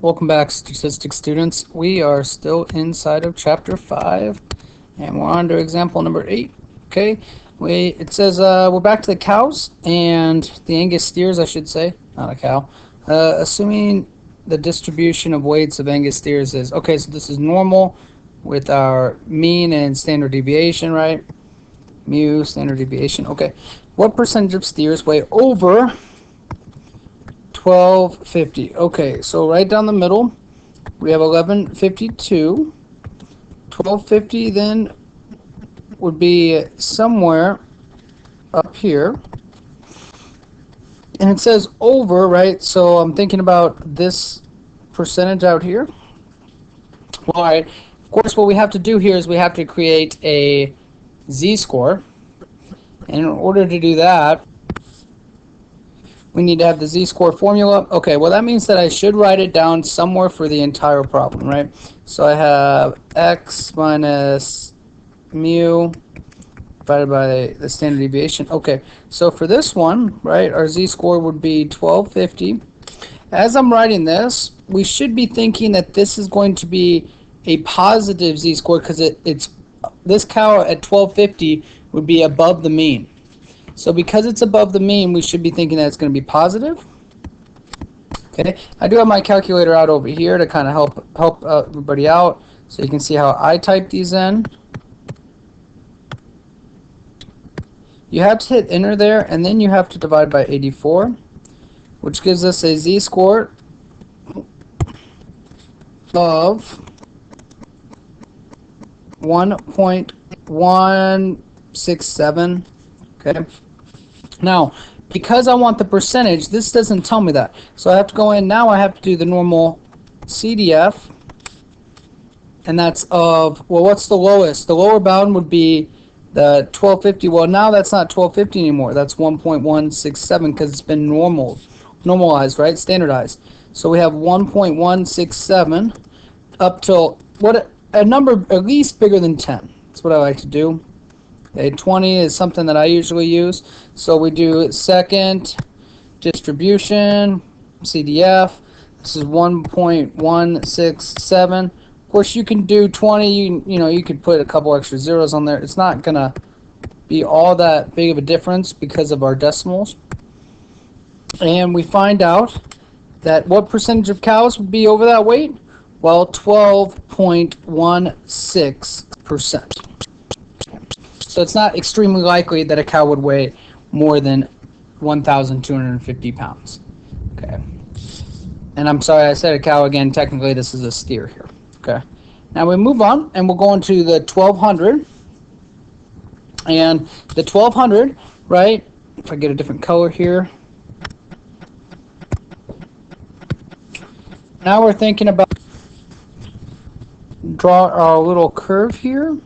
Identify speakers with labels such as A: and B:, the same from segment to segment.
A: Welcome back, statistics students. We are still inside of chapter 5, and we're on to example number 8. Okay, it says we're back to the cows and the Angus steers, I should say, not a cow. Assuming the distribution of weights of Angus steers is okay. So this is normal with our mean and standard deviation, right? Mu, standard deviation. Okay, what percentage of steers weigh over 1250? Okay, so right down the middle we have 1152. 1250 then would be somewhere up here, and it says over, right? So I'm thinking about this percentage out here. Well, all right, of course what we have to do here is we have to create a z-score, and in order to do that we need to have the z-score formula. Okay, well that means that I should write it down somewhere for the entire problem, right? So I have x minus mu divided by the standard deviation. Okay, so for this one, right, our z-score would be 1250. As I'm writing this, we should be thinking that this is going to be a positive z-score because it's this cow at 1250 would be above the mean. So because it's above the mean, we should be thinking that it's going to be positive. Okay, I do have my calculator out over here to kind of help everybody out, so you can see how I type these in. You have to hit enter there, and then you have to divide by 84, which gives us a z-score of 1.167. Okay. Now, because I want the percentage, this doesn't tell me that. So I have to go in, now I have to do the normal CDF, and that's of, well, what's the lowest? The lower bound would be the 1250. Well, now that's not 1250 anymore. That's 1.167 because it's been normalized, right? Standardized. So we have 1.167 up till a number at least bigger than 10. That's what I like to do. Okay, 20 is something that I usually use. So we do second distribution, CDF. This is 1.167. Of course, you can do 20. You could put a couple extra zeros on there. It's not gonna be all that big of a difference because of our decimals. And we find out that what percentage of cows would be over that weight? Well, 12.16%. So it's not extremely likely that a cow would weigh more than 1,250 pounds. Okay. And I'm sorry I said a cow again. Technically, this is a steer here. Okay. Now we move on, and we'll go into the 1200. And the 1200, right? If I get a different color here. Now we're thinking about draw our little curve here.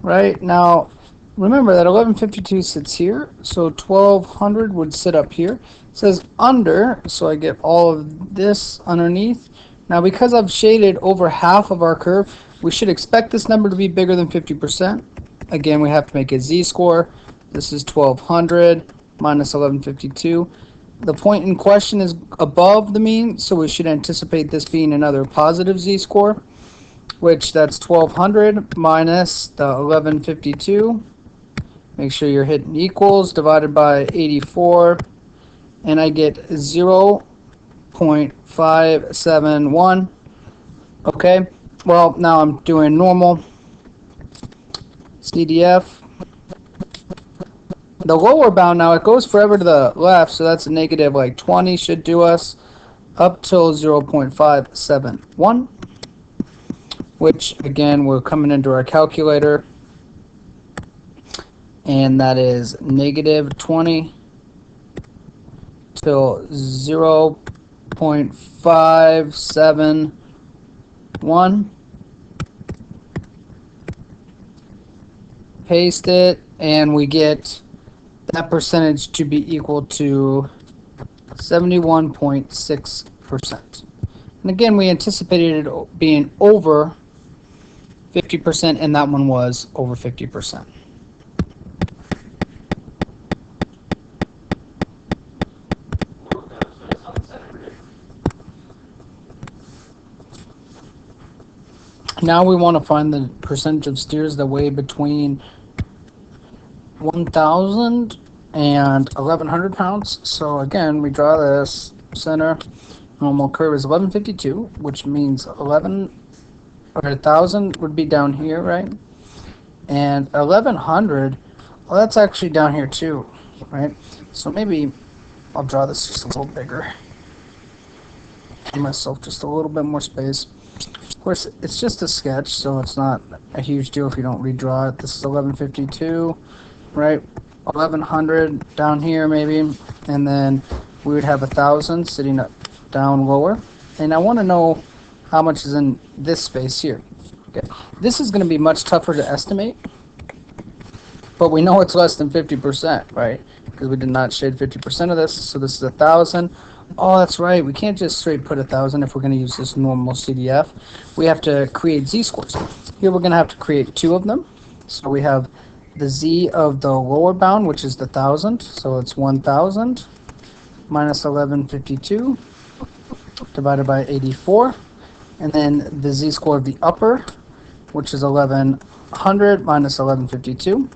A: Right, now remember that 1152 sits here, so 1200 would sit up here. It says under, so I get all of this underneath. Now because I've shaded over half of our curve, we should expect this number to be bigger than 50%. Again, we have to make a z-score. This is 1200 minus 1152. The point in question is above the mean, so we should anticipate this being another positive z-score, which that's 1200 minus the 1152. Make sure you're hitting equals, divided by 84, and I get 0.571. Okay, well, now I'm doing normal CDF. The lower bound now, it goes forever to the left, so that's a negative like 20 should do us up till 0.571. Which again, we're coming into our calculator, and that is negative 20 till 0.571. Paste it, and we get that percentage to be equal to 71.6%. And again, we anticipated it being over 50%, and that one was over 50%. Now we want to find the percentage of steers that weigh between 1,000 and 1,100 pounds. So again, we draw this center. Normal curve is 1152, which means 11 or 1,000 would be down here, right? And 1,100, well, that's actually down here too, right? So maybe I'll draw this just a little bigger. Give myself just a little bit more space. Of course, it's just a sketch, so it's not a huge deal if you don't redraw it. This is 1152, right? 1,100 down here maybe, and then we would have 1,000 sitting up down lower. And I want to know how much is in this space here. Okay, this is going to be much tougher to estimate, but we know it's less than 50%, right? Because we did not shade 50% of this, so this is 1,000. Oh, that's right. We can't just straight put 1,000 if we're going to use this normal CDF. We have to create z-scores. Here we're going to have to create two of them. So we have the z of the lower bound, which is the 1,000. So it's 1,000 minus 1152 divided by 84. And then the z-score of the upper, which is 1,100 minus 1152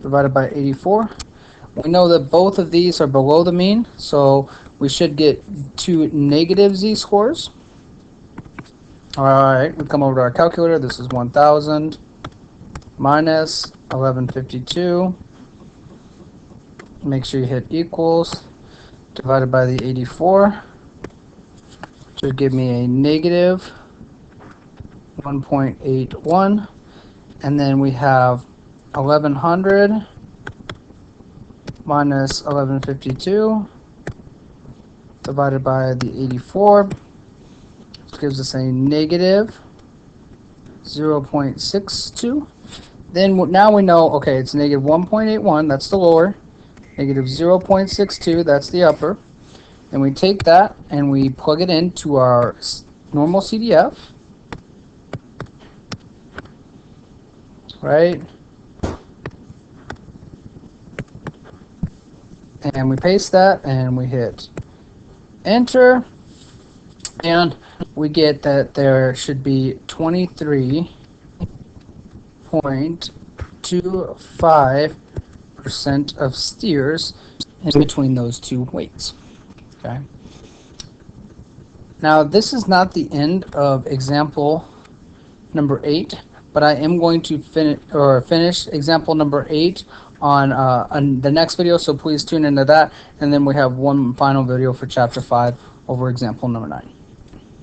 A: divided by 84. We know that both of these are below the mean, so we should get two negative z-scores. All right, we come over to our calculator. This is 1,000 minus 1152. Make sure you hit equals. Divided by the 84. Should give me a negative 1.81. And then we have 1,100 minus 1152 divided by the 84, which gives us a negative 0.62. Then now we know, okay, it's negative 1.81, that's the lower, negative 0.62, that's the upper. And we take that and we plug it into our normal CDF, right? And we paste that and we hit enter, and we get that there should be 23.25% of steers in between those two weights. Okay. Now this is not the end of example number 8, but I am going to finish example number 8 on the next video, so please tune into that, and then we have one final video for chapter 5 over example number 9.